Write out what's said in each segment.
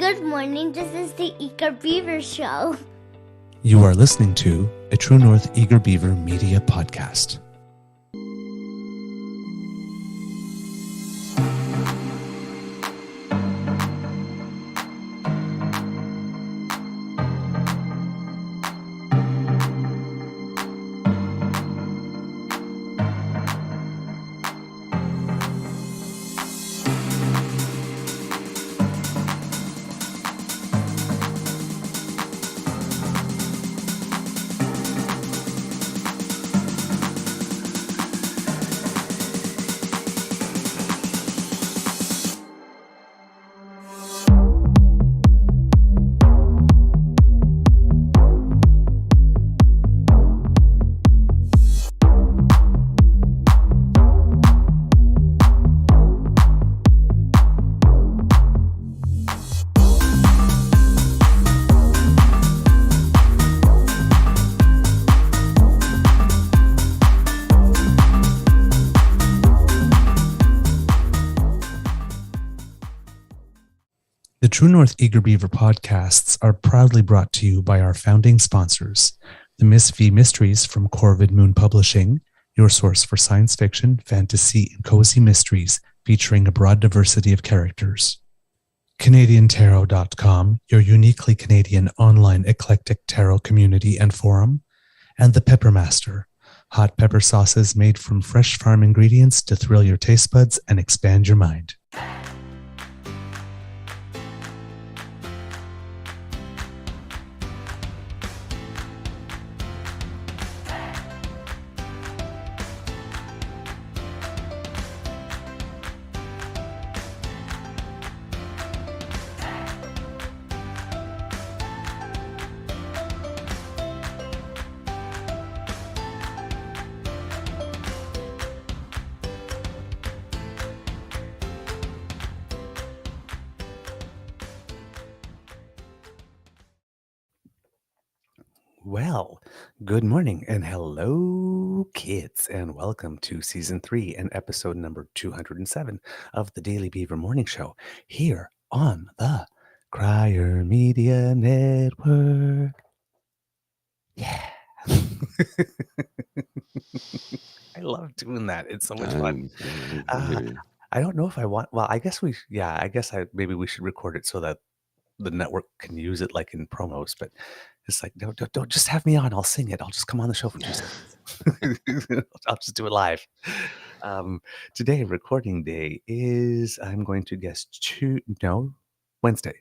Good morning, this is the Eager Beaver Show. You are listening to a True North Eager Beaver Media Podcast. The True North Eager Beaver podcasts are proudly brought to you by our founding sponsors, the Miss V Mysteries from Corvid Moon Publishing, your source for science fiction, fantasy, and cozy mysteries featuring a broad diversity of characters. CanadianTarot.com, your uniquely Canadian online eclectic tarot community and forum, and the Pepper Master, hot pepper sauces made from fresh farm ingredients to thrill your taste buds and expand your mind. Well, good morning and hello, kids, and welcome to Season 3 and episode number 207 of the Daily Beaver Morning Show here on the Crier Media Network. Yeah. I love doing that. It's so much fun. I don't know if I want, well, I guess maybe we should record it so that the network can use it like in promos, but it's like, no, don't just have me on. I'll sing it. I'll just come on the show for 2 seconds. I'll just do it live. Today, recording day is, I'm going to guess Wednesday,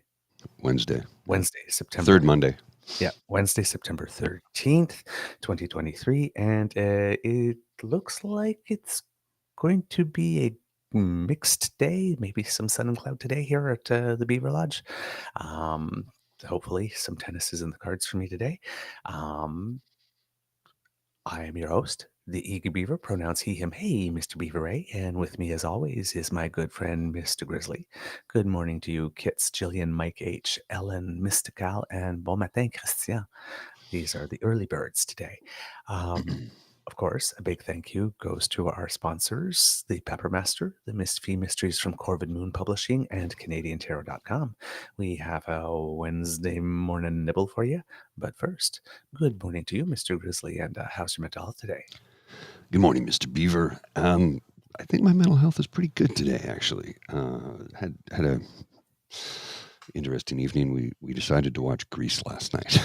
September. Third Monday. Yeah, Wednesday, September 13th, 2023. And it looks like it's going to be a mixed day, maybe some sun and cloud today here at the Beaver Lodge. Hopefully some tennis is in the cards for me today. I am your host, the Eager Beaver, pronouns he, him, hey, Mr. Beaver Ray. And with me as always is my good friend, Mr. Grizzly. Good morning to you, Kits, Jillian, Mike H, Ellen, Mystical, and Bon Matin, Christian. These are the early birds today. Of course, a big thank you goes to our sponsors, the Pepper Master, the Miss V Mysteries from Corvid Moon Publishing, and CanadianTarot.com. We have a Wednesday morning nibble for you. But first, good morning to you, Mr. Grizzly, and how's your mental health today? Good morning, Mr. Beaver. I think my mental health is pretty good today, actually. Had a interesting evening. We decided to watch Grease last night.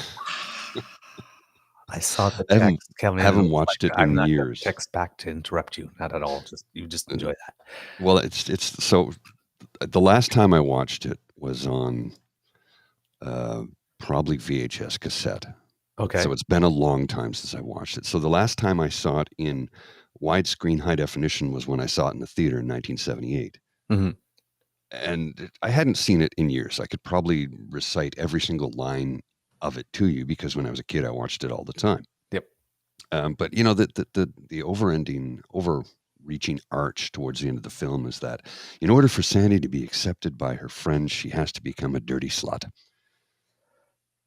I saw the text. I haven't watched it in years. Text back to interrupt you. Not at all. You just enjoy that. Well, it's so. The last time I watched it was on probably VHS cassette. Okay. So it's been a long time since I watched it. So the last time I saw it in widescreen high definition was when I saw it in the theater in 1978. Mm-hmm. And I hadn't seen it in years. I could probably recite every single line of it to you because when I was a kid, I watched it all the time. Yep. But you know, the overreaching arch towards the end of the film is that in order for Sandy to be accepted by her friends, she has to become a dirty slut. It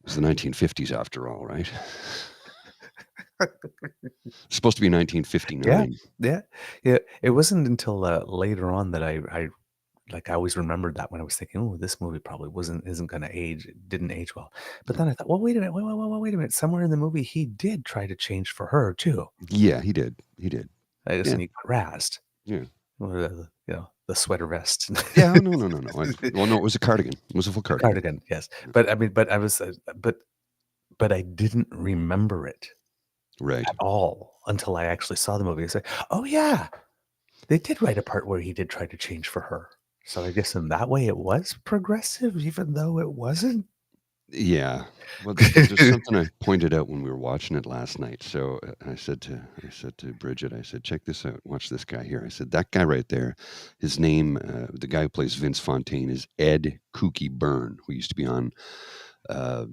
was the 1950s after all, right? It's supposed to be 1959. Yeah. It wasn't until later on that I like I always remembered that when I was thinking, oh, this movie probably isn't going to age, it didn't age well. But No. then I thought, well, wait a minute, wait a minute. Somewhere in the movie, he did try to change for her too. Yeah, he did. He did. I guess, Yeah. and he got razzed. Yeah. Or the sweater vest. Yeah. No. Well, no, it was a cardigan. It was a full The cardigan. cardigan, yes. But I mean, but I was, but I didn't remember it Right. at all until I actually saw the movie. I said, oh yeah, they did write a part where he did try to change for her. So I guess in that way it was progressive, even though it wasn't. Yeah. Well, there's something I pointed out when we were watching it last night. So I said to Bridget, I said, check this out. Watch this guy here. I said, that guy right there, his name, the guy who plays Vince Fontaine, is Ed Kooky Byrne, who used to be on uh,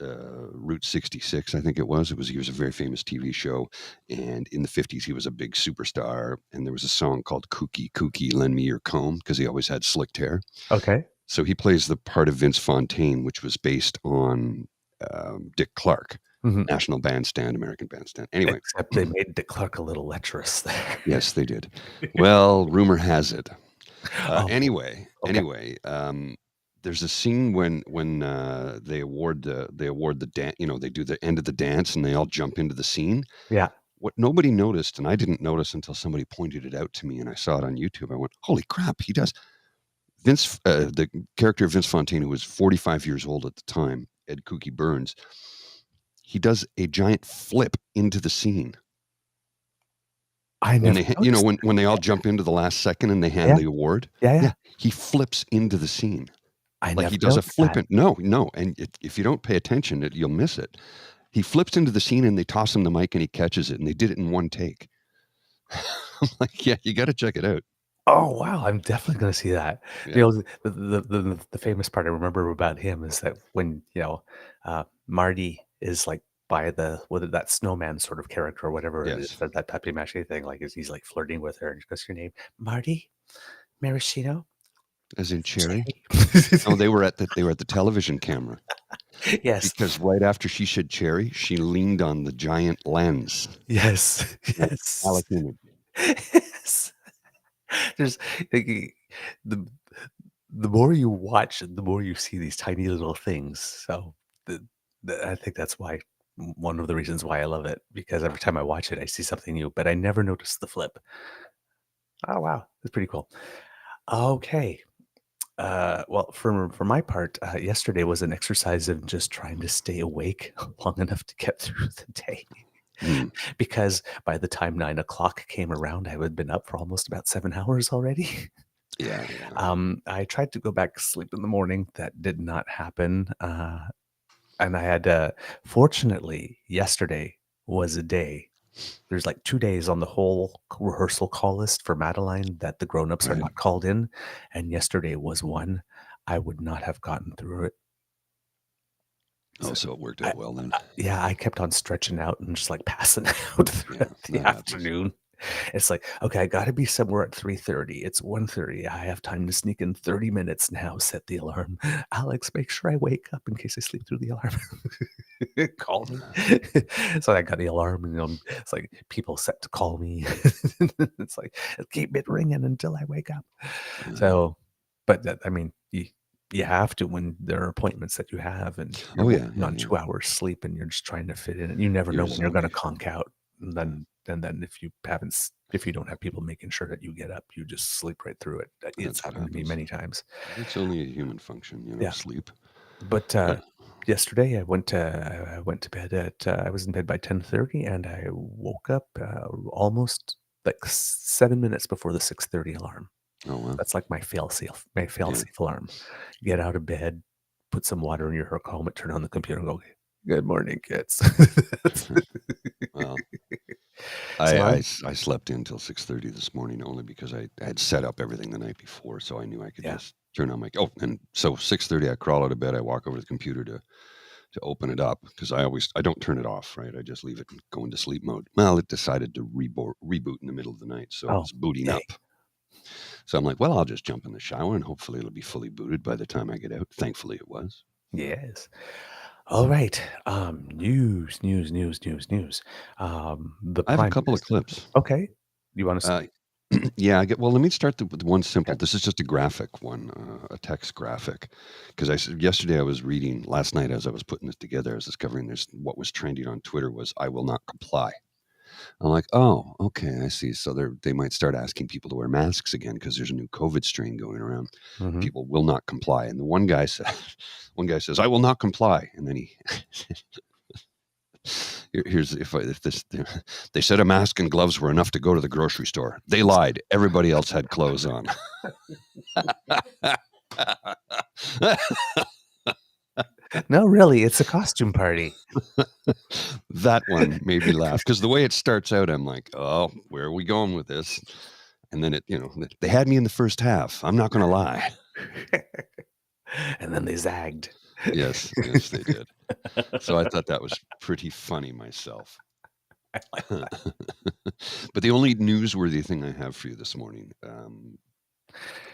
Route 66, I think it was. He was a very famous TV show, and in the 50s he was a big superstar. And there was a song called "Kooky Kooky, Lend Me Your Comb" because he always had slicked hair. Okay. So he plays the part of Vince Fontaine, which was based on Dick Clark, Mhm. National Bandstand, American Bandstand. Anyway, Except they made Dick Clark a little lecherous there. yes, they did. Well, rumor has it. Oh, Anyway, okay. there's a scene when they award the dance. They do the end of the dance and they all jump into the scene. Yeah. What nobody noticed, and I didn't notice until somebody pointed it out to me, and I saw it on YouTube. I went, "Holy crap!" He does. The character of Vince Fontaine, who was 45 years old at the time, Ed Kooky Burns, he does a giant flip into the scene. I When never they, noticed when they all that. jump into the last second and they hand Yeah. the award, Yeah. he flips into the scene. I Like never he does a noticed flip that. in. No, and if you don't pay attention, you'll miss it. He flips into the scene and they toss him the mic and he catches it, and they did it in one take. I'm like, yeah, you got to check it out. Oh wow, I'm definitely gonna see that. Yeah. The famous part I remember about him is that when Marty is like by whether that snowman sort of character or whatever it is, Yes. that papier mâché thing, like he's like flirting with her and she goes, "Your name, Marty Maraschino?" As in cherry. Cherry. No, they were at the television camera. Yes, Because right after she said cherry, she leaned on the giant lens. yes, Like yes, Alec Image. yes. There's like, the the more you watch it, the more you see these tiny little things. So I think that's why one of the reasons why I love it, because every time I watch it, I see something new, but I never noticed the flip. Oh wow, that's pretty cool. Okay. Well, for my part, yesterday was an exercise of just trying to stay awake long enough to get through the day. Mm, Because by the time 9 o'clock came around, I had been up for almost about 7 hours already. yeah. I tried to go back to sleep in the morning. That did not happen. And I had fortunately, yesterday was a day. There's like 2 days on the whole rehearsal call list for Madeline that the grown-ups are Right. not called in, and yesterday was one. I would not have gotten through it. Oh, So so it worked I out well then. yeah, I kept on stretching out and just, like, passing out Yeah, throughout the that happens. afternoon. It's like, "Okay, I gotta be somewhere at 3:30. It's 1:30. I have time to sneak in 30 minutes now. Set the alarm. Alex, make sure I wake up in case I sleep through the alarm." Call me. So I got the alarm, and, it's like people set to call me. It's like, "Keep it ringing until I wake up." So, but that I mean, you have to when there are appointments that you have, and you're Oh yeah, working yeah, on yeah. 2 hours sleep, and you're just trying to fit in, and you never know Yours when is you're gonna okay. conk out. And Yeah. then if you don't have people making sure that you get up, you just sleep right through it. It's That's what happened to me happens. many times. It's only a human function, Yeah, sleep. but, But yesterday I went to bed at, I was in bed by 10:30, and I woke up, almost, like, 7 minutes before the 6:30 alarm. oh well. That's like my Yeah. fail-safe alarm. Get out of bed, put some water in your hair comb, turn on the computer, and go, "Good morning, kids." Well, So I'm I slept in till 6:30 this morning only because I had set up everything the night before, so I knew I could yeah, just turn on my. Oh, and so 6:30 I crawl out of bed, I walk over to the computer to open it up because I don't turn it off, right? I just leave it and go into sleep mode. Well, it decided to reboot in the middle of the night, so it oh, was booting yay. up. So I'm like, well, I'll just jump in the shower and hopefully it'll be fully booted by the time I get out. Thankfully, it was. Yes. All right, news, news, news, news, news. The I have a Prime couple of Minister. clips. Okay. You wanna Uh, start? Yeah, well, let me start with one simple. This is just a graphic one, a text graphic, because yesterday I was reading, last night as I was putting this together, I was discovering what was trending on Twitter was "I will not comply." I'm like, oh, okay, I see. So they might start asking people to wear masks again because there's a new COVID strain going around. Mhm. People will not comply, and the one guy says, "I will not comply," and then he here's if this they said a mask and gloves were enough to go to the grocery store. They lied. Everybody else had clothes on. No, really, it's a costume party. That one made me laugh because the way it starts out, I'm like, oh, where are we going with this? And then they had me in the first half. I'm not going to lie. And then they zagged. Yes, they did. So I thought that was pretty funny myself. But the only newsworthy thing I have for you this morning,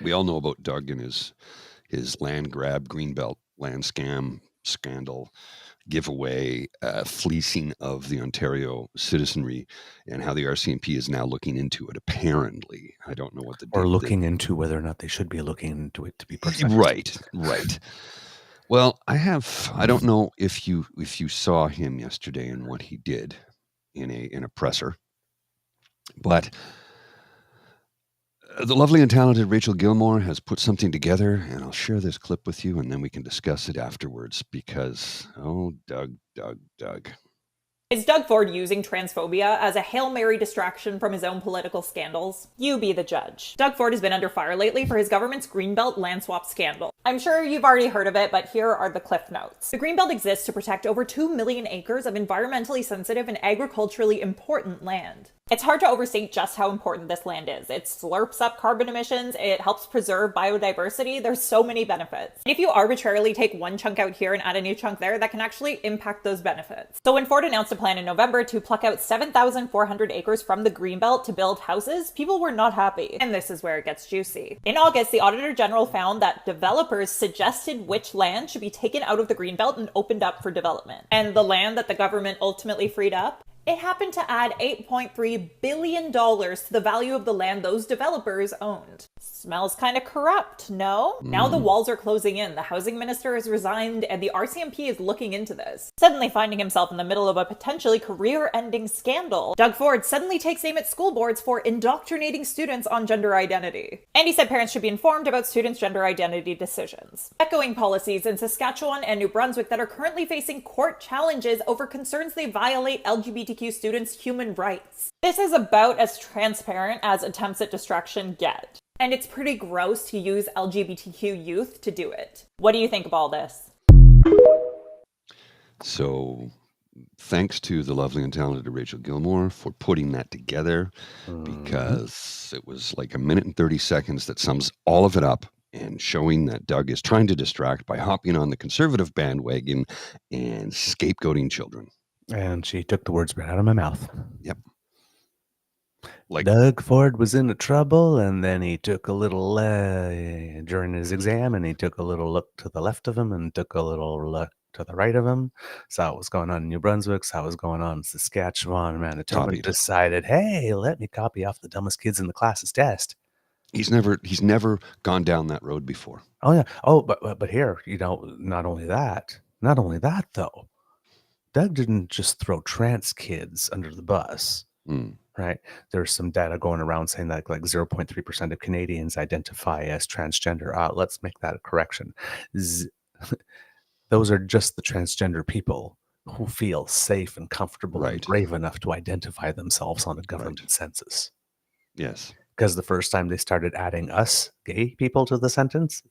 we all know about Doug and his land grab, Greenbelt land scandal, giveaway, fleecing of the Ontario citizenry, and how the RCMP is now looking into it. Apparently, I don't know what or looking into whether or not they should be looking into it, to be precise. Right. Well, I don't know if you saw him yesterday and what he did in a presser, but the lovely and talented Rachel Gilmore has put something together, and I'll share this clip with you, and then we can discuss it afterwards because, oh, Doug. Is Doug Ford using transphobia as a Hail Mary distraction from his own political scandals? You be the judge. Doug Ford has been under fire lately for his government's Greenbelt land swap scandal. I'm sure you've already heard of it, but here are the cliff notes. The Greenbelt exists to protect over 2 million acres of environmentally sensitive and agriculturally important land. It's hard to overstate just how important this land is. It slurps up carbon emissions, it helps preserve biodiversity, there's so many benefits. And if you arbitrarily take one chunk out here and add a new chunk there, that can actually impact those benefits. So when Ford announced a plan in November to pluck out 7,400 acres from the Greenbelt to build houses, people were not happy. And this is where it gets juicy. In August, the Auditor General found that developers suggested which land should be taken out of the Greenbelt and opened up for development. And the land that the government ultimately freed up, it happened to add $8.3 billion to the value of the land those developers owned. Smells kind of corrupt, no? Now the walls are closing in, the housing minister has resigned, and the RCMP is looking into this. Suddenly finding himself in the middle of a potentially career-ending scandal, Doug Ford suddenly takes aim at school boards for indoctrinating students on gender identity. And he said parents should be informed about students' gender identity decisions, echoing policies in Saskatchewan and New Brunswick that are currently facing court challenges over concerns they violate LGBTQ students' human rights. This is about as transparent as attempts at distraction get. And it's pretty gross to use LGBTQ youth to do it. What do you think of all this? So, thanks to the lovely and talented Rachel Gilmore for putting that together, because it was like a minute and 30 seconds that sums all of it up and showing that Doug is trying to distract by hopping on the conservative bandwagon and scapegoating children. And she took the words right out of my mouth. Yep. Doug Ford was into trouble, and then he took a little during his exam, and he took a little look to the left of him and took a little look to the right of him. Saw what was going on in New Brunswick, saw what was going on in Saskatchewan, Manitoba. He decided, hey, let me copy off the dumbest kids in the class's test. He's never gone down that road before. Oh yeah. Oh, but here, not only that though, Doug didn't just throw trans kids under the bus. Right. There's some data going around saying that like 0.3% of Canadians identify as transgender. Let's make that a correction. Those are just the transgender people who feel safe and comfortable and brave enough to identify themselves on a government census. Yes. Because the first time they started adding us gay people to the census,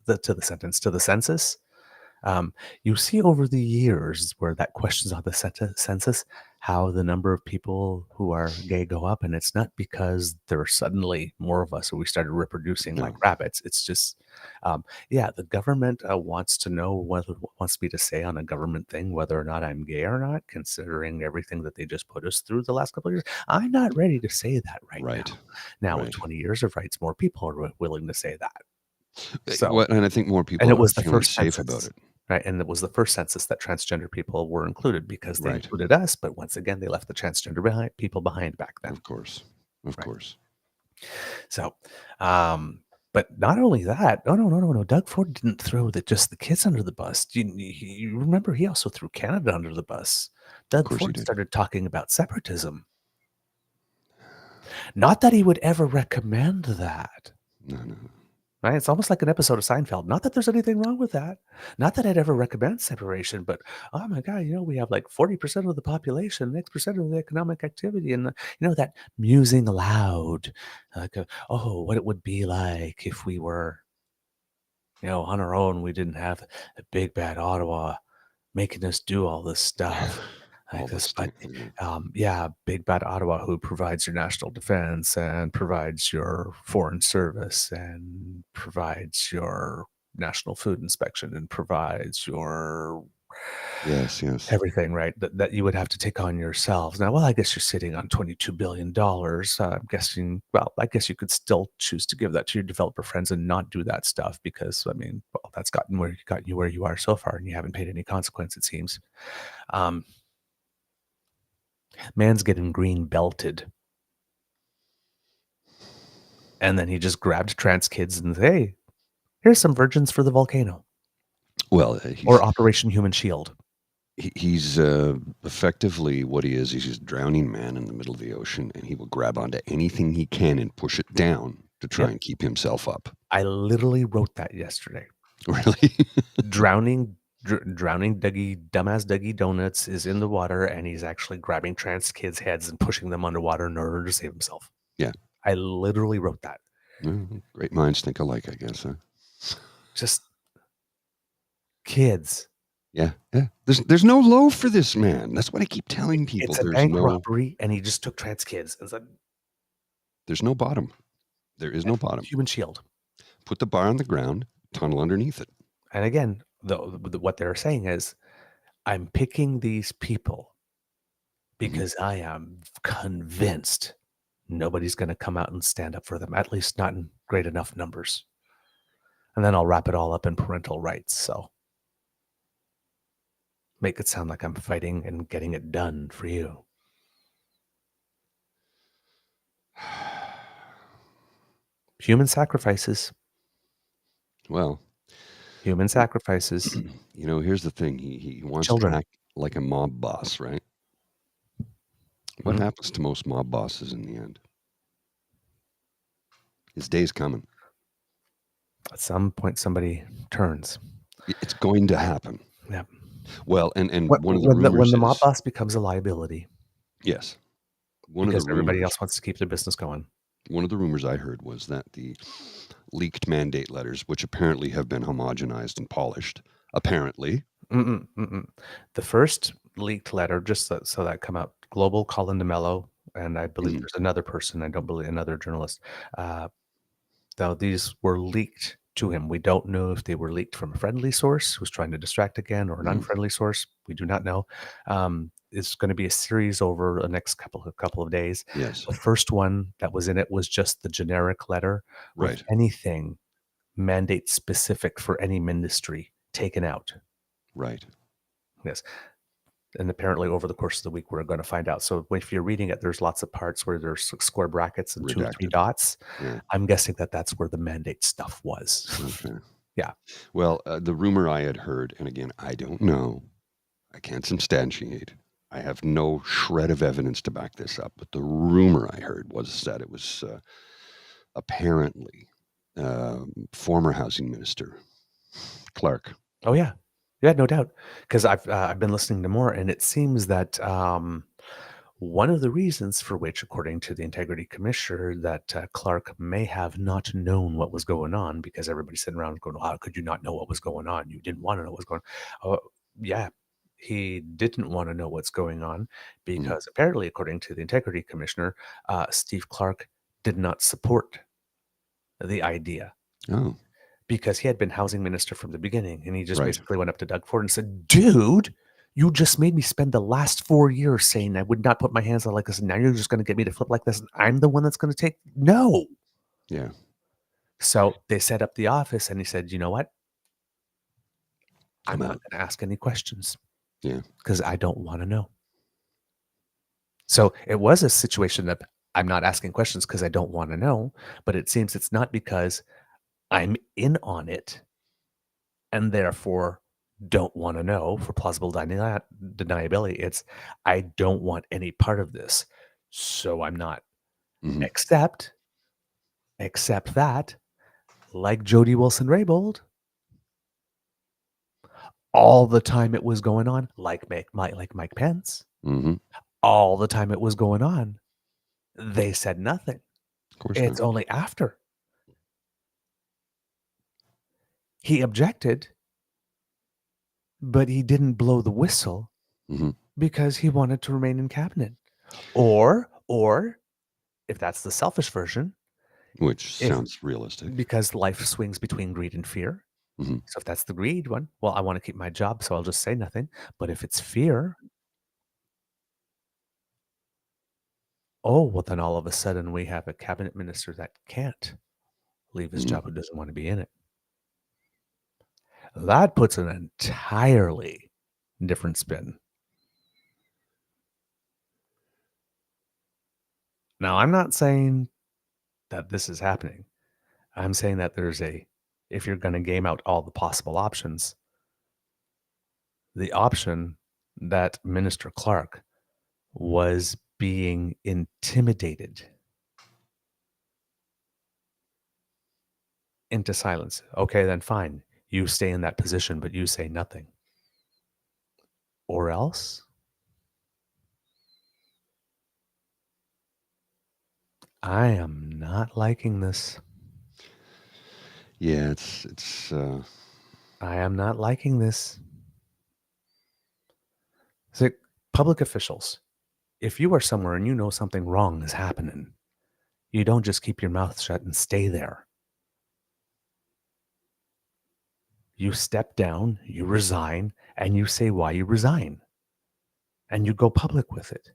you see over the years where that questions on the census, how the number of people who are gay go up, and it's not because there are suddenly more of us or we started reproducing like rabbits. It's just, the government wants me to say on a government thing whether or not I'm gay or not, considering everything that they just put us through the last couple of years. I'm not ready to say that right now. Now, with 20 years of rights, more people are willing to say that. So, and I think more people and it was the first safe census, about it. right? And it was the first census that transgender people were included because they included us, but once again, they left the transgender people behind back then. Of course. So, but not only that, no. Doug Ford didn't throw just the kids under the bus. You remember he also threw Canada under the bus. Of Doug course he Ford did. started talking about separatism. Not that he would ever recommend that. No. Right? It's almost like an episode of Seinfeld. Not that there's anything wrong with that. Not that I'd ever recommend separation, but oh my God, we have like 40% of the population, X% of the economic activity, and that musing aloud, like, what it would be like if we were, on our own. We didn't have a big bad Ottawa making us do all this stuff. All Like this this, but stuff. big bad Ottawa, who provides your national defense and provides your foreign service and provides your national food inspection and provides your Yes. everything, right? That you would have to take on yourselves. Now, well, I guess you're sitting on $22 billion. I'm guessing, well, I guess you could still choose to give that to your developer friends and not do that stuff because, I mean, well, that's gotten you where you are so far and you haven't paid any consequence, it seems. Man's getting green belted. And then he just grabbed trans kids and said, hey, here's some virgins for the volcano. Well, or Operation Human Shield. He's effectively what he is. He's a drowning man in the middle of the ocean, and he will grab onto anything he can and push it down to try and keep himself up. I literally wrote that yesterday. Really? Drowning dumbass Dougie Donuts is in the water, and he's actually grabbing trans kids' heads and pushing them underwater in order to save himself. Yeah. I literally wrote that. Great minds think alike, I guess. Huh? Just kids. Yeah. There's no low for this man. That's what I keep telling people. It's a bank robbery, and he just took trans kids and said, there's no bottom. There is no bottom. Human Shield. Put the bar on the ground, tunnel underneath it. And again, what they're saying is, I'm picking these people because I am convinced nobody's going to come out and stand up for them, at least not in great enough numbers. And then I'll wrap it all up in parental rights. So make it sound like I'm fighting and getting it done for you. Human sacrifices. Well, human sacrifices. Here's the thing. He wants Children. to act like a mob boss, right? What happens to most mob bosses in the end? His day's coming. At some point, somebody turns. It's going to happen. Yeah. Well, and one of the rumors when the mob boss becomes a liability. Yes. Because everybody else wants to keep their business going. One of the rumors I heard was that the leaked mandate letters, which apparently have been homogenized and polished, apparently. The first leaked letter, just so that come out, Global, Colin DeMello, and I believe there's another person, I don't believe another journalist, though these were leaked to him. We don't know if they were leaked from a friendly source who's trying to distract again or an unfriendly source. We do not know. It's going to be a series over the next couple of days. Yes. The first one that was in it was just the generic letter with anything mandate specific for any ministry taken out. Right. Yes. And apparently over the course of the week, we're going to find out. So if you're reading it, there's lots of parts where there's square brackets and 2 or 3 dots. Yeah. I'm guessing that's where the mandate stuff was. Okay. Yeah. Well, the rumor I had heard, and again, I don't know, I can't substantiate, I have no shred of evidence to back this up, but the rumor I heard was that it was apparently former housing minister Clark. Oh, yeah. Yeah, no doubt. Because I've been listening to more, and it seems that one of the reasons for which, according to the Integrity Commissioner, that Clark may have not known what was going on, because everybody's sitting around going, how could you not know what was going on? You didn't want to know what was going on. Yeah, he didn't want to know what's going on because apparently, according to the Integrity Commissioner, Steve Clark did not support the idea. Oh. Because he had been housing minister from the beginning, and he just basically went up to Doug Ford and said, dude, you just made me spend the last 4 years saying I would not put my hands on like this, and now you're just going to get me to flip like this, and I'm the one that's going to take... No. Yeah. So they set up the office, and he said, you know what? I'm not going to ask any questions. Yeah. Because I don't want to know. So it was a situation that I'm not asking questions because I don't want to know, but it seems it's not because I'm in on it and therefore don't want to know for plausible deniability. It's I don't want any part of this, so I'm not. Mhm. Except that, like Jody Wilson-Raybould, all the time it was going on, like Mike Pence, Mhm. all the time it was going on, they said nothing. Of course It's not. only after he objected, but he didn't blow the whistle Mhm. because he wanted to remain in cabinet. Or if that's the selfish version, Which if sounds realistic. because life swings between greed and fear. Mhm. So if that's the greed one, well, I want to keep my job, so I'll just say nothing. But if it's fear, oh, well, then all of a sudden we have a cabinet minister that can't leave his Mhm. job, who doesn't want to be in it. That puts an entirely different spin. Now, I'm not saying that this is happening. I'm saying that if you're going to game out all the possible options, the option that Minister Clark was being intimidated into silence. Okay, then fine. You stay in that position, but you say nothing. Or else I am not liking this. Yeah, it's I am not liking this. So, public officials, if you are somewhere and you know something wrong is happening, you don't just keep your mouth shut and stay there. You step down, you resign, and you say why you resign. And you go public with it.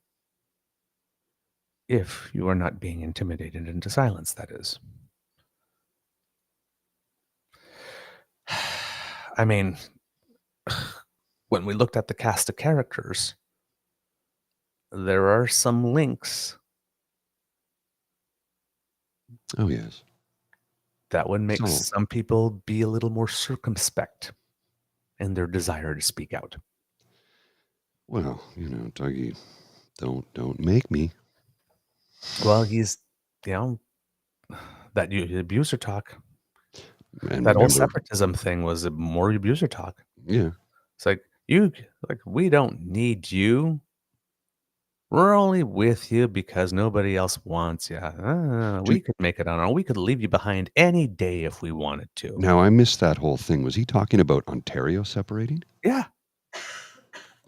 If you are not being intimidated into silence, that is. I mean, when we looked at the cast of characters, there are some links oh yes. that would make So some people be a little more circumspect in their desire to speak out. well, Dougie, don't make me. Well, he's, that abuser talk, And that whole remember, separatism thing was more abuser talk. yeah. It's like, we don't need you. We're only with you because nobody else wants you. We could make it on our own. We could leave you behind any day if we wanted to. Now I missed that whole thing. Was he talking about Ontario separating? Yeah.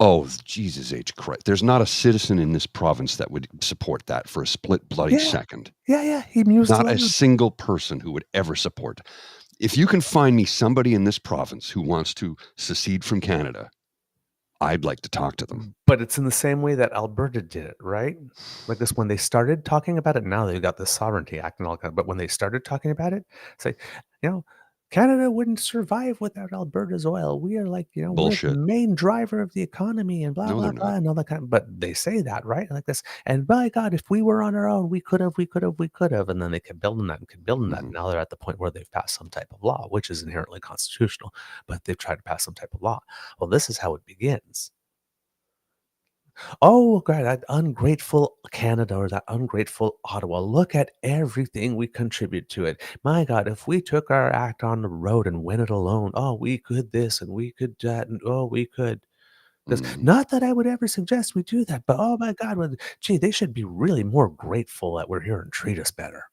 Oh, Jesus H. Christ. There's not a citizen in this province that would support that for a split bloody Yeah. second. Yeah. He mused Not aloud. a single person who would ever support. If you can find me somebody in this province who wants to secede from Canada, I'd like to talk to them. But it's in the same way that Alberta did it, right? Like this, when they started talking about it, now they've got the Sovereignty Act and all that. But when they started talking about it, it's like, Canada wouldn't survive without Alberta's oil. We are like, we're the Bullshit. main driver of the economy and blah, No, blah, they're blah, not. and all that kind of, but they say that, right? Like this. And by God, if we were on our own, we could have. And then they kept building that and kept building that. Mhm. And now they're at the point where they've passed some type of law, which is inherently constitutional, but they've tried to pass some type of law. Well, this is how it begins. Oh, God, that ungrateful Canada or that ungrateful Ottawa. Look at everything we contribute to it. My God, if we took our act on the road and went it alone, oh, we could this and we could that, and oh, we could this. Mhm. Not that I would ever suggest we do that, but oh my God, gee, they should be really more grateful that we're here and treat us better.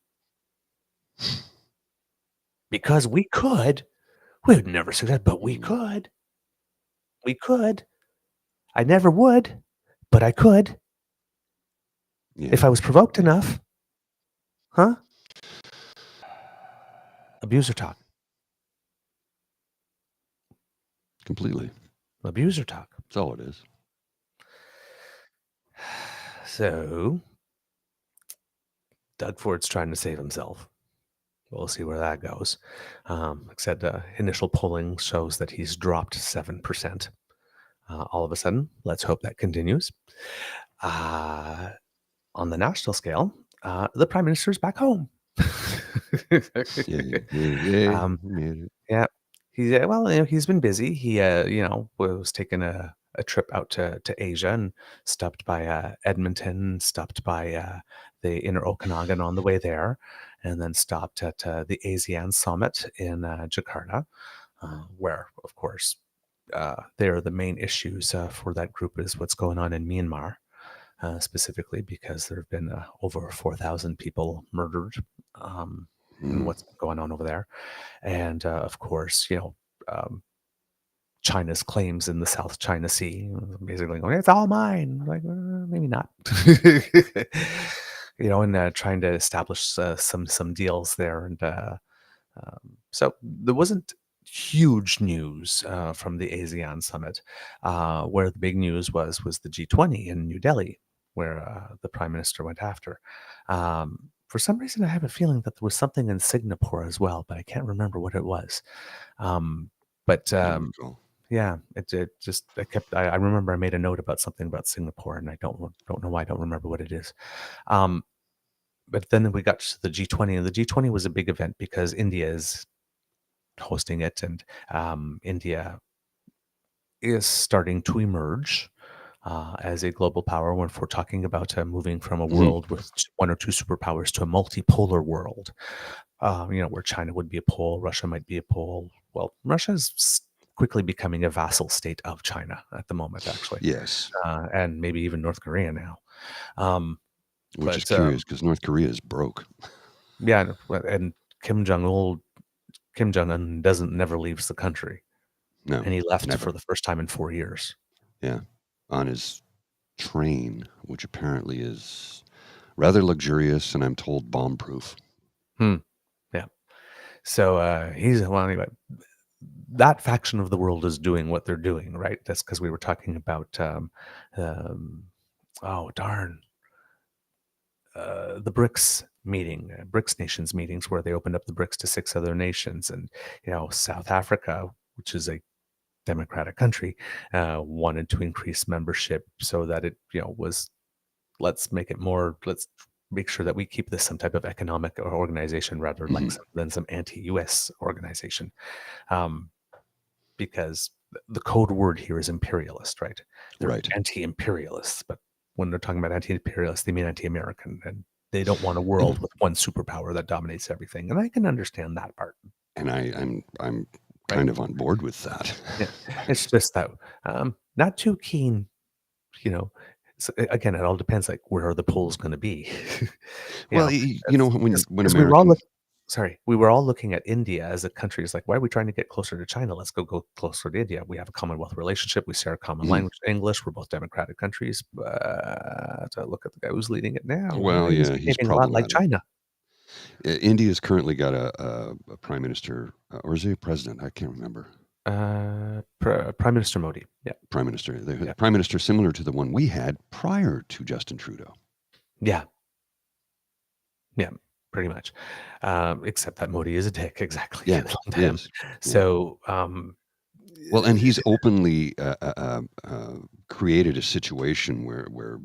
Because we could. We would never suggest, but we could. We could. I never would, but I could. Yeah. If I was provoked enough. Huh? Abuser talk. Completely. Abuser talk. That's all it is. So, Doug Ford's trying to save himself. We'll see where that goes. Like I said, initial polling shows that he's dropped 7%. All of a sudden, let's hope that continues. On the national scale, The prime minister's back home. Yeah. um, Made it. yeah, well, he's been busy. He was taking a trip out to Asia and stopped by Edmonton, stopped by the Inner Okanagan on the way there, and then stopped at the ASEAN summit in Jakarta, where, of course, there the main issues for that group is what's going on in Myanmar, specifically because there have been over 4,000 people murdered, and Mm. what's going on over there. And of course, China's claims in the South China Sea, basically going, it's all mine. Like, maybe not. And trying to establish some deals there. And so there wasn't huge news from the ASEAN summit. Where the big news was the G20 in New Delhi, where the prime minister went after. For some reason, I have a feeling that there was something in Singapore as well, but I can't remember what it was. But Can't recall. yeah, it just I remember I made a note about something about Singapore, and I don't know why I don't remember what it is. But then we got to the G20, and the G20 was a big event because India is hosting it, and India is starting to emerge as a global power when we're talking about moving from a world with one or two superpowers to a multipolar world, where China would be a pole, Russia might be a pole. Well, Russia is quickly becoming a vassal state of China at the moment, actually. Yes. And maybe even North Korea now. Which is curious because North Korea is broke. Yeah, and Kim Jong-un never leaves the country. No, And he left never. for the first time in 4 years. Yeah. On his train, which apparently is rather luxurious and I'm told bomb-proof. Yeah. So anyway, that faction of the world is doing what they're doing, right? That's because we were talking about the BRICS meeting, BRICS nations meetings, where they opened up the BRICS to 6 other nations, and South Africa, which is a democratic country, wanted to increase membership so that it was, let's make sure that we keep this some type of economic organization rather than some anti-US organization, because the code word here is imperialist, right? They're Right. anti-imperialists, but when they're talking about anti-imperialists, they mean anti-American, and they don't want a world with one superpower that dominates everything. And I can understand that part. And I'm kind of on board with that. Yeah. It's just that not too keen, So, again, it all depends, like, where are the polls going to be? Well, when Because American we were all looking at India as a country. It's like, why are we trying to get closer to China? Let's go closer to India. We have a Commonwealth relationship. We share a common language, English. We're both democratic countries. But look at the guy who's leading it now. Well, He's yeah, he's behaving a lot like problematic. China. India's currently got a prime minister, or is he a president? I can't remember. Prime Minister Modi. Yeah. Prime minister. The prime minister similar to the one we had prior to Justin Trudeau. Yeah. Yeah, pretty much. Except that Modi is a dick. Exactly. Yeah, yes. So, well, and he's openly created a situation where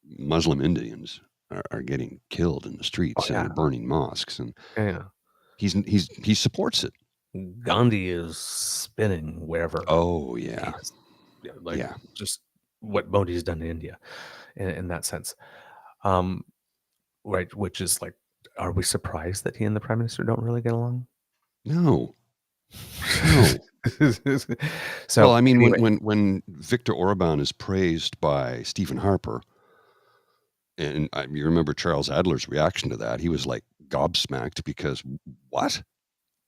Muslim Indians are getting killed in the streets and they're burning mosques, and he supports it. Gandhi is spinning wherever. Oh yeah, just what Modi's done in India, in that sense, right? Which is like, are we surprised that he and the prime minister don't really get along? No. So, well, I mean, anyway. when Viktor Orban is praised by Stephen Harper, and you remember Charles Adler's reaction to that, he was like gobsmacked because what?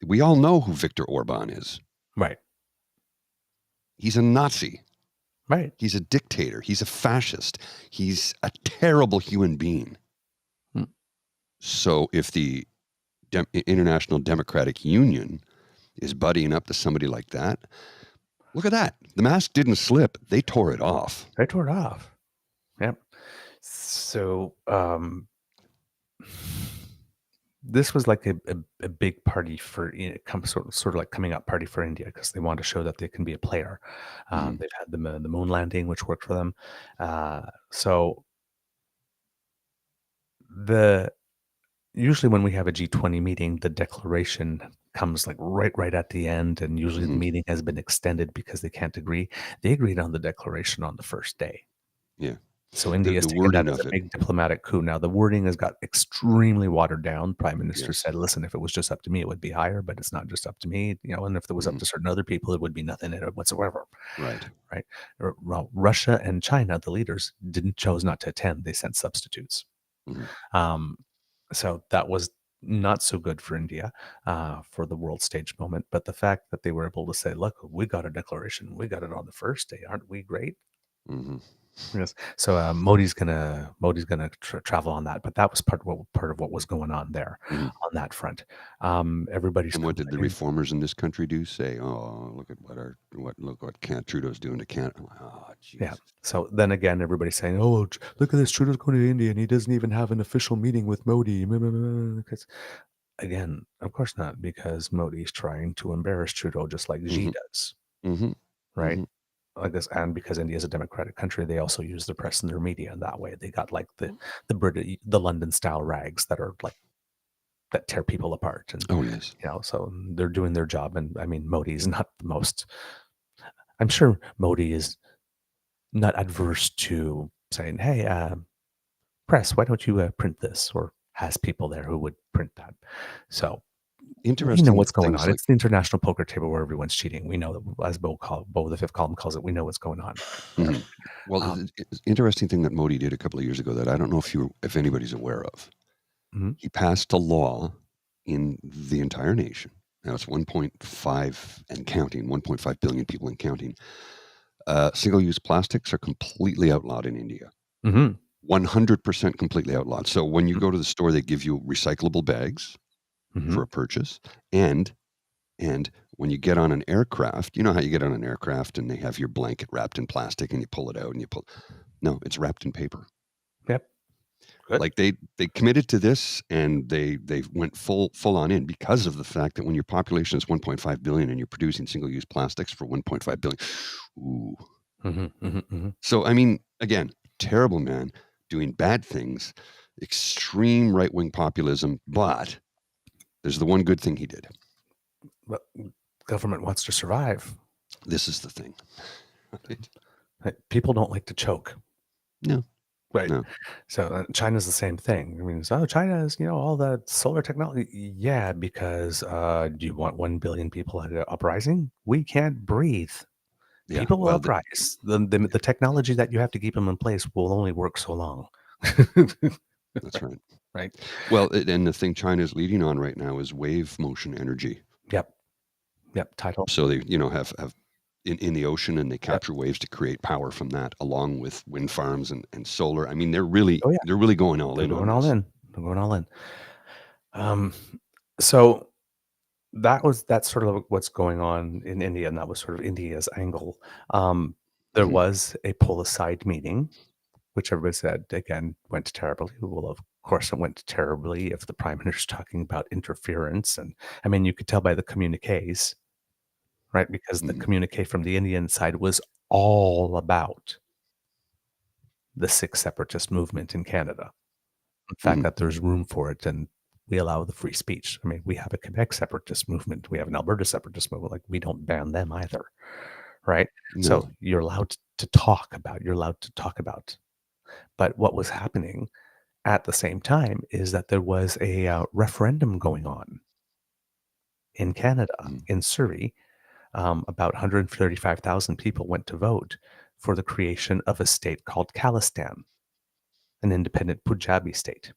We all know who Viktor Orban is. Right. He's a Nazi. Right. He's a dictator. He's a fascist. He's a terrible human being. So if the International Democratic Union is buddying up to somebody like that, look at that. The mask didn't slip. They tore it off. Yep. So this was like a big party for sort of like coming up party for India, because they want to show that they can be a player. They've had the moon landing, which worked for them. So Usually when we have a G20 meeting, the declaration comes like right at the end, and usually the meeting has been extended because they can't agree. They agreed on the declaration on the first day. Yeah. So India has The taken that wording as of a it. big diplomatic coup. Now the wording has got extremely watered down. Prime Minister Yes. said, "Listen, if it was just up to me, it would be higher, but it's not just up to me, and if it was up to certain other people, it would be nothing in it whatsoever." Right. Right? Well, Russia and China, the leaders, chose not to attend. They sent substitutes. Um, so that was not so good for India for the world stage moment. But the fact that they were able to say, "Look, we got a declaration. We got it on the first day. Aren't we great?" Yes. So Modi's gonna travel on that, but that was part of what was going on there on that front. Everybody's And what did the complaining. reformers in this country do? Say, "Oh, look at look what Trudeau's doing to Canada." Oh, Yeah. Jesus. So then again, everybody's saying, "Oh, look at this! Trudeau's going to India, and he doesn't even have an official meeting with Modi." Because, again, of course not, because Modi's trying to embarrass Trudeau just like Xi does, right? I guess, and because India is a democratic country, they also use the press and their media in that way. They got like the London style rags that are like that tear people apart, and Oh, yes. so they're doing their job. And I mean, Modi is not the most. I'm sure Modi is not adverse to saying, "Hey, press, why don't you print this?" or has people there who would print that. So we know Interesting what's going things on. like It's the international poker table where everyone's cheating. We know that, as Bo the fifth column calls it. We know what's going on. well, Um, it's interesting thing that Modi did a couple of years ago that I don't know if anybody's aware of. He passed a law in the entire nation. Now it's 1.5 and counting, 1.5 billion people and counting. Single-use plastics are completely outlawed in India. 100% completely outlawed. So when you go to the store, they give you recyclable bags for a purchase, and when you get on an aircraft, you know how you get on an aircraft and they have your blanket wrapped in plastic and you pull it out and no, it's wrapped in paper. Yep. Good. Like they committed to this, and they went full on in because of the fact that when your population is 1.5 billion and you're producing single-use plastics for 1.5 billion, ooh. So I mean, again, terrible man doing bad things, extreme right-wing populism, but there's the one good thing he did. But government wants to survive. This is the thing. Right? People don't like to choke. No. Right. No. So China's the same thing. I mean, China is, all that solar technology. Yeah, because do you want 1 billion people at an uprising? We can't breathe. Yeah. People will Well, uprise. The technology that you have to keep them in place will only work so long. that's right. Right. Well, and the thing China's leading on right now is wave motion energy. Yep. Tidal. So they, have in the ocean, and they capture waves to create power from that, along with wind farms and solar. I mean, they're really going all in on this. They're going all in. So that's sort of what's going on in India, and that was sort of India's angle. There was a pull aside meeting, which everybody said again went terribly. Well, of course, it went terribly if the prime minister's talking about interference, and I mean, you could tell by the communiques, right? Because the communique from the Indian side was all about the Sikh separatist movement in Canada. The fact that there's room for it, and we allow the free speech. I mean, we have a Quebec separatist movement. We have an Alberta separatist movement. Like, we don't ban them either, right? No. So you're allowed to talk about. But what was happening at the same time is that there was a referendum going on in Canada, in Surrey. About 135,000 people went to vote for the creation of a state called Khalistan, an independent Punjabi state.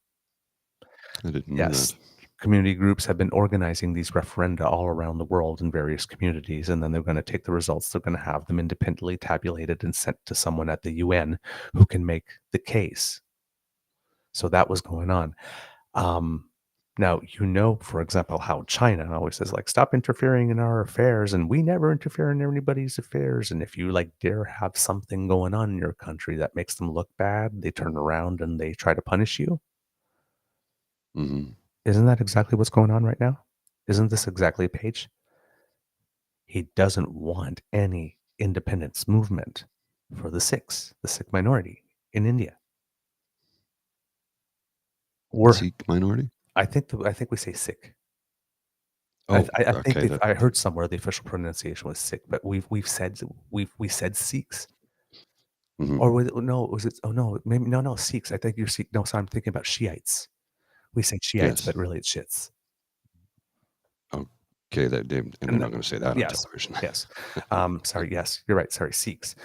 I didn't know that. Community groups have been organizing these referenda all around the world in various communities, and then they're going to take the results. They're going to have them independently tabulated and sent to someone at the UN who can make the case. So that was going on. Now, for example, how China always says, like, stop interfering in our affairs, and we never interfere in anybody's affairs. And if you dare have something going on in your country that makes them look bad, they turn around and they try to punish you. Isn't that exactly what's going on right now? Isn't this exactly a page? He doesn't want any independence movement for the Sikh minority in India. We're Sikh minority? I think we say Sikh. Oh, I think okay. I heard somewhere the official pronunciation was Sikh, but we said Sikhs. Mhm. Or was it? Oh no, maybe no Sikhs. I think you're Sikh. No, so I'm thinking about Shiites. We say Shiites, Yes. but really it's shits. Okay, and they're And not going to say that on yes, television. yes. Sorry, yes, you're right. Sorry, Sikhs.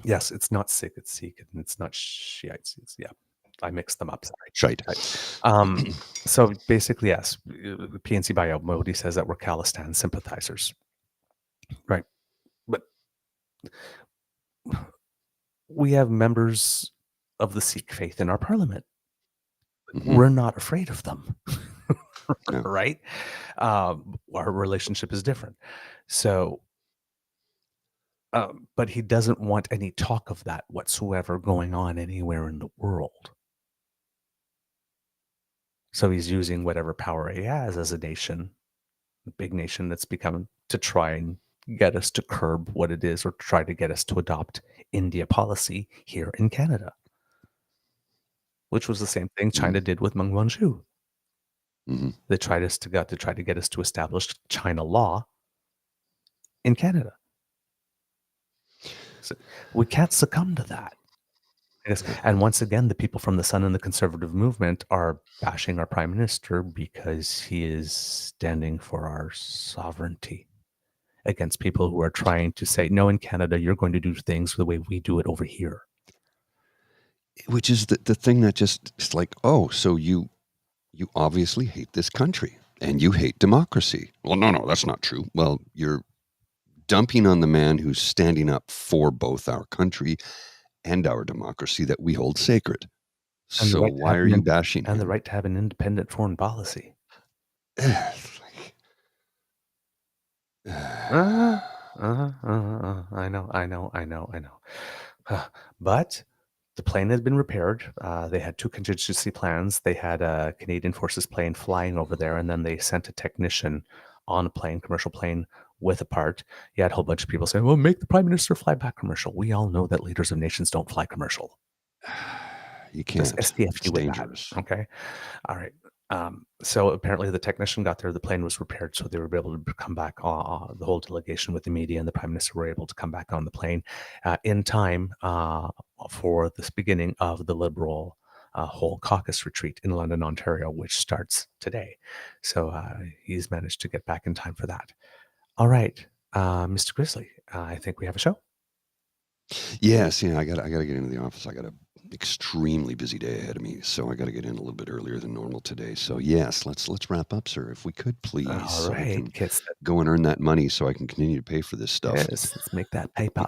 Yes, it's not Sikh, it's Sikh, and it's not Shiites. I mixed them up. Sorry. Shite. Right. So basically, yes, PNC bio Modi says that we're Khalistan sympathizers, right? But we have members of the Sikh faith in our parliament. Mhm. We're not afraid of them, No. right? Our relationship is different. So, but he doesn't want any talk of that whatsoever going on anywhere in the world. So he's using whatever power he has as a nation, a big nation that's become, to try and get us to curb what it is or try to get us to adopt India policy here in Canada, which was the same thing China did with Meng Wanzhou. Mhm. They tried to try to get us to establish China law in Canada. So we can't succumb to that. Yes. And once again, the people from the Sun and the conservative movement are bashing our prime minister because he is standing for our sovereignty against people who are trying to say, no, in Canada, you're going to do things the way we do it over here. Which is the thing that just is like, oh, so you obviously hate this country and you hate democracy. Well, no, that's not true. Well, you're dumping on the man who's standing up for both our country and our democracy that we hold sacred. And the So right to why have are you bashing and the him? right to have an independent foreign policy. I know. But the plane had been repaired. They had 2 contingency plans. They had a Canadian Forces plane flying over there, and then they sent a technician on a plane, commercial plane, with a part. You had a whole bunch of people saying, well, make the Prime Minister fly back commercial. We all know that leaders of nations don't fly commercial. You Just can't. STFU It's with dangerous. that. Okay. All right. So apparently the technician got there, the plane was repaired, so they were able to come back. The whole delegation with the media and the prime minister were able to come back on the plane in time for this beginning of the Liberal whole caucus retreat in London, Ontario, which starts today. So he's managed to get back in time for that. All right, Mr. Grizzly, I think we have a show. Yes, I got to get into the office. I got a extremely busy day ahead of me, so I got to get in a little bit earlier than normal today. So yes, let's wrap up, sir, if we could, please, All so I right, can kids. go and earn that money, so I can continue to pay for this stuff. Yes, let's make that paper.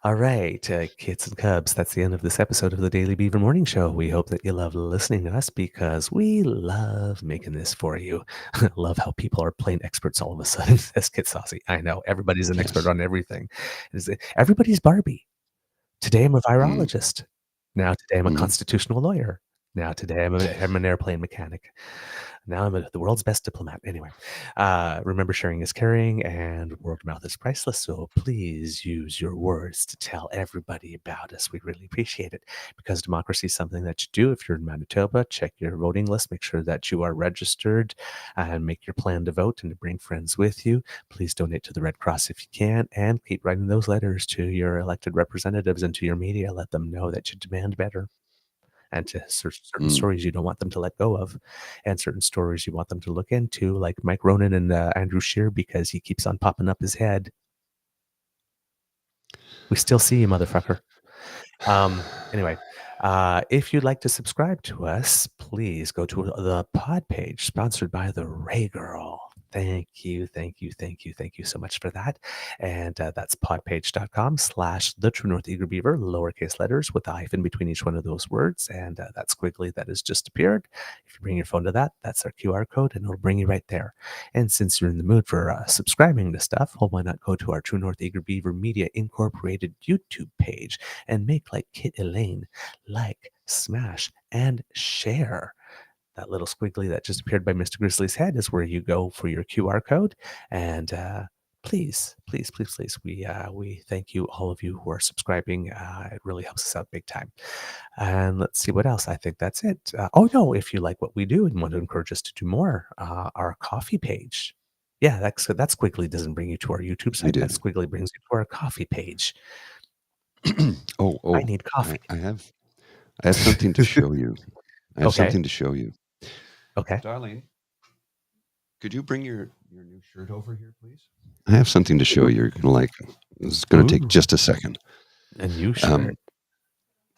All right, kids and cubs, that's the end of this episode of the Daily Beaver Morning Show. We hope that you love listening to us because we love making this for you. Love how people are plain experts all of a sudden. That's Kid Saucy. I know, everybody's an expert Yes. on everything. Everybody's Barbie. Today I'm a Mm. virologist. Now today I'm a Mhm. constitutional lawyer. Now today I'm an airplane mechanic. Now I'm the world's best diplomat. Anyway, remember, sharing is caring and word of mouth is priceless. So please use your words to tell everybody about us. We really appreciate it because democracy is something that you do. If you're in Manitoba, check your voting list. Make sure that you are registered and make your plan to vote and to bring friends with you. Please donate to the Red Cross if you can, and keep writing those letters to your elected representatives and to your media. Let them know that you demand better, and to certain stories you don't want them to let go of, and certain stories you want them to look into, like Mike Ronan and Andrew Scheer, because he keeps on popping up his head. We still see you, motherfucker. Anyway, if you'd like to subscribe to us, please go to the pod page sponsored by the Ray Girl. Thank you so much for that. And that's podpage.com/the True North Eager Beaver, lowercase letters with a hyphen between each one of those words. And that squiggly that has just appeared. If you bring your phone to that, that's our QR code and it'll bring you right there. And since you're in the mood for subscribing to stuff, well, why not go to our True North Eager Beaver Media Incorporated YouTube page and make like Kit Elaine, like, smash, and share. That little squiggly that just appeared by Mr. Grizzly's head is where you go for your QR code, and please, please, please, please. We thank you, all of you who are subscribing. It really helps us out big time. And let's see what else. I think that's it. Oh no, if you like what we do and want to encourage us to do more, our coffee page. Yeah, that squiggly doesn't bring you to our YouTube You site. That did. squiggly brings you to our coffee page. Oh, I need coffee. I have something to show you. I have Okay. something to show you. Okay. Darlene, could you bring your new shirt over here, please? I have something to show you. You're gonna like. It's gonna take Ooh. just a second. A new shirt.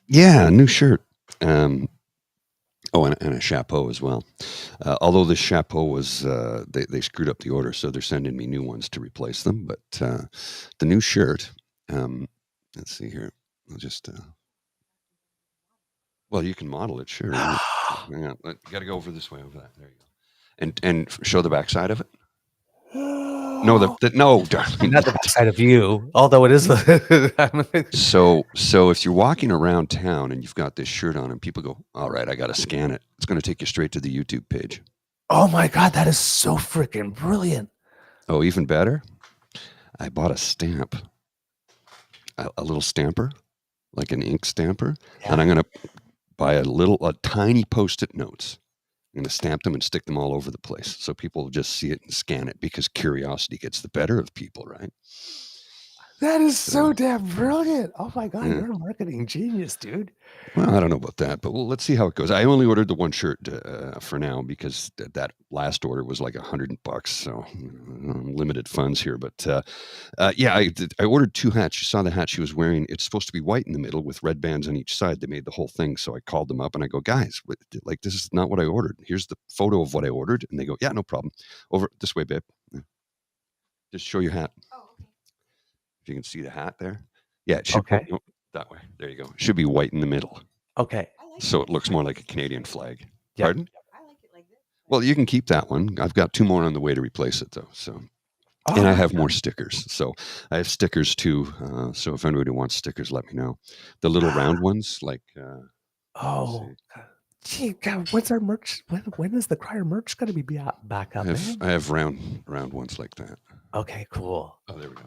Yeah, a new shirt. Oh, and a chapeau as well. Although this chapeau was, they screwed up the order, so they're sending me new ones to replace them. But the new shirt, let's see here. I'll just, well, you can model it, sure. Hang on, you got to go over this way, over that. There you go. And show the backside of it. No, no, darling. Not the backside of you, although it is. So if you're walking around town and you've got this shirt on and people go, all right, I got to scan it. It's going to take you straight to the YouTube page. Oh my God, that is so freaking brilliant. Oh, even better. I bought a stamp, a little stamper, like an ink stamper. Yeah. And I'm going to buy a tiny Post-it notes. I'm going to stamp them and stick them all over the place so people will just see it and scan it, because curiosity gets the better of people, right? That is so damn brilliant. Oh my God, you're a marketing genius, dude. Well, I don't know about that, but let's see how it goes. I only ordered the one shirt for now because that last order was like $100, so limited funds here. But yeah, I ordered 2 hats. You saw the hat she was wearing. It's supposed to be white in the middle with red bands on each side. They made the whole thing, so I called them up and I go, guys, like this is not what I ordered. Here's the photo of what I ordered, and they go, yeah, no problem. Over this way, babe. Just show your hat. Oh, okay. If you can see the hat there. Yeah, it should be that way. There you go. It should be white in the middle. Okay. So it looks more like a Canadian flag. Yep. Pardon? I like it like this. Well, you can keep that one. I've got 2 more on the way to replace it, though. So, and I have more stickers. So I have stickers too. So if anybody wants stickers, let me know. The little round ones, like. Gee, God, what's our merch? When is the Crier merch going to be back up? I have round ones like that. Okay, cool. Oh, there we go.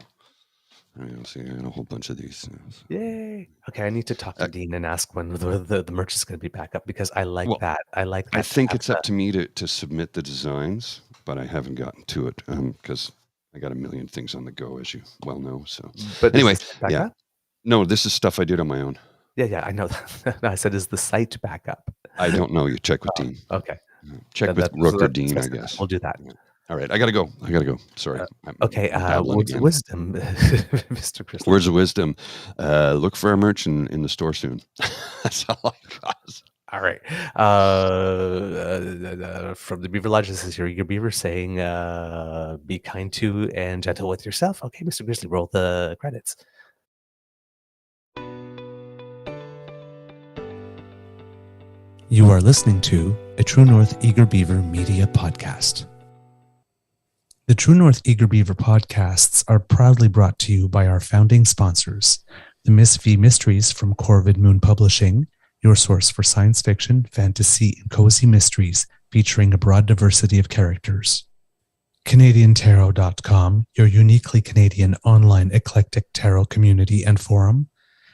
You'll see, I got a whole bunch of these. Yay! Okay, I need to talk to Dean and ask when the merch is going to be back up, because I like that. I like that. I think it's up to me to submit the designs, but I haven't gotten to it because I got a million things on the go, as you well know. So, but anyway, yeah. Up? No, this is stuff I did on my own. Yeah, I know that. I said, is the site back up? I don't know. You check with Dean. Okay. Check with Rook or Dean, I guess. We'll do that. Yeah. All right, I gotta go. Sorry. Okay. Words of wisdom, Mr. Chris. Words of wisdom. Look for our merch in the store soon. That's all I got. All right. From the Beaver Lodge, this is your Eager Beaver saying, "Be kind to and gentle with yourself." Okay, Mr. Grizzly, roll the credits. You are listening to a True North Eager Beaver Media Podcast. The True North Eager Beaver podcasts are proudly brought to you by our founding sponsors, the Miss V Mysteries from Corvid Moon Publishing, your source for science fiction, fantasy, and cozy mysteries featuring a broad diversity of characters. CanadianTarot.com, your uniquely Canadian online eclectic tarot community and forum.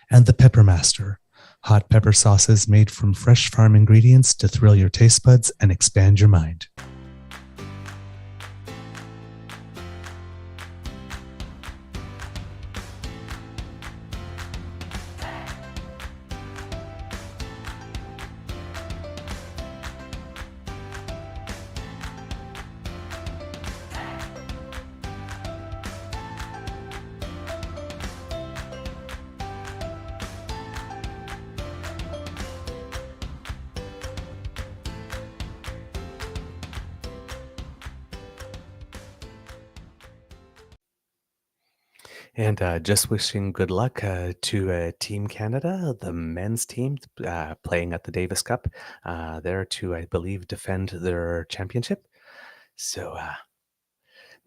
And the Peppermaster, hot pepper sauces made from fresh farm ingredients to thrill your taste buds and expand your mind. And just wishing good luck to Team Canada, the men's team playing at the Davis Cup. There to, I believe, defend their championship. So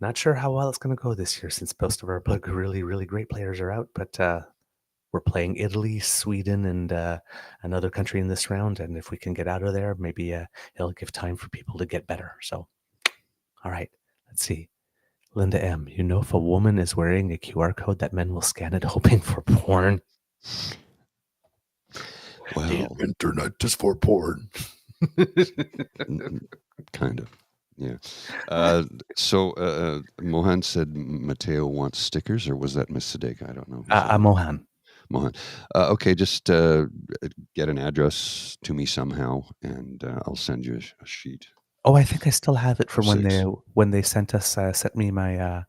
not sure how well it's going to go this year, since most of our really, really great players are out. But we're playing Italy, Sweden, and another country in this round. And if we can get out of there, maybe it'll give time for people to get better. So, all right, let's see. Linda M., you know if a woman is wearing a QR code that men will scan it hoping for porn? Well, internet is for porn. kind of. Yeah. So Mohan said Mateo wants stickers, or was that Miss Sadeka? I don't know. Mohan. Mohan. Okay, just get an address to me somehow, and I'll send you a sheet. Oh, I think I still have it from when 6. they sent me my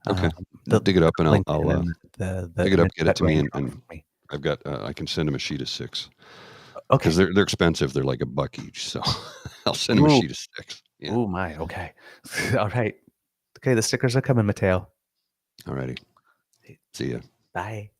Okay. Dig it up, and link I'll and then the dig it up, image get it that to me, Randy and wrote for me. I've got I can send him a sheet of 6 Okay. because they're expensive. They're like $1 each, so I'll send him a sheet of 6. Yeah. Oh my. Okay. All right. Okay, the stickers are coming, Mateo. Alrighty. See ya. Bye.